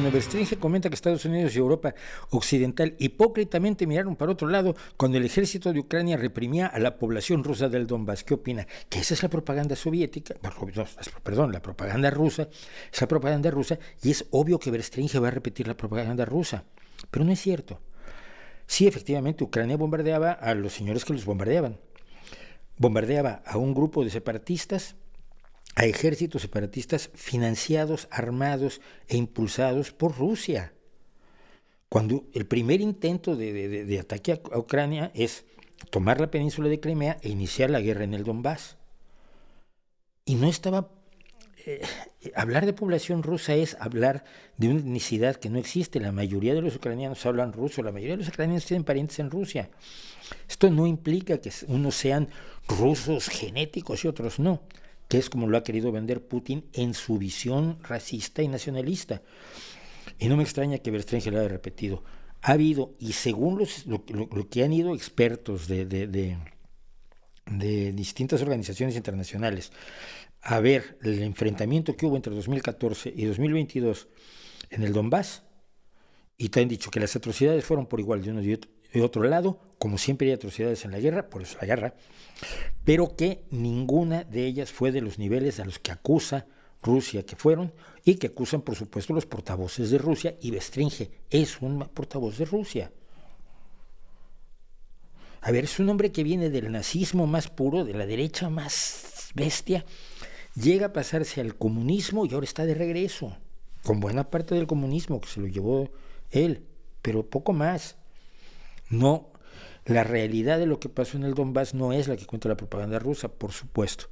Bestringe comenta que Estados Unidos y Europa Occidental hipócritamente miraron para otro lado cuando el ejército de Ucrania reprimía a la población rusa del Donbass. ¿Qué opina? Que esa es la propaganda soviética, perdón, la propaganda rusa, esa propaganda rusa, y es obvio que Bestringe va a repetir la propaganda rusa, pero no es cierto. Sí, efectivamente, Ucrania bombardeaba a los señores que los bombardeaban. Bombardeaba a un grupo de separatistas, a ejércitos separatistas financiados, armados e impulsados por Rusia. Cuando el primer intento de ataque a Ucrania es tomar la península de Crimea e iniciar la guerra en el Donbass. Y no estaba... hablar de población rusa es hablar de una etnicidad que no existe. La mayoría de los ucranianos hablan ruso, la mayoría de los ucranianos tienen parientes en Rusia. Esto no implica que unos sean rusos genéticos y otros no, que es como lo ha querido vender Putin en su visión racista y nacionalista. Y no me extraña que Bestringe lo haya repetido. Ha habido, y según lo que han ido expertos de distintas organizaciones internacionales, a ver el enfrentamiento que hubo entre 2014 y 2022 en el Donbass, y te han dicho que las atrocidades fueron por igual de uno y otro lado, como siempre hay atrocidades en la guerra, por eso la guerra, pero que ninguna de ellas fue de los niveles a los que acusa Rusia que fueron, y que acusan por supuesto los portavoces de Rusia, y Bestringe es un portavoz de Rusia. A ver, es un hombre que viene del nazismo más puro, de la derecha más bestia, llega a pasarse al comunismo y ahora está de regreso, con buena parte del comunismo que se lo llevó él, pero poco más. No, la realidad de lo que pasó en el Donbass no es la que cuenta la propaganda rusa, por supuesto.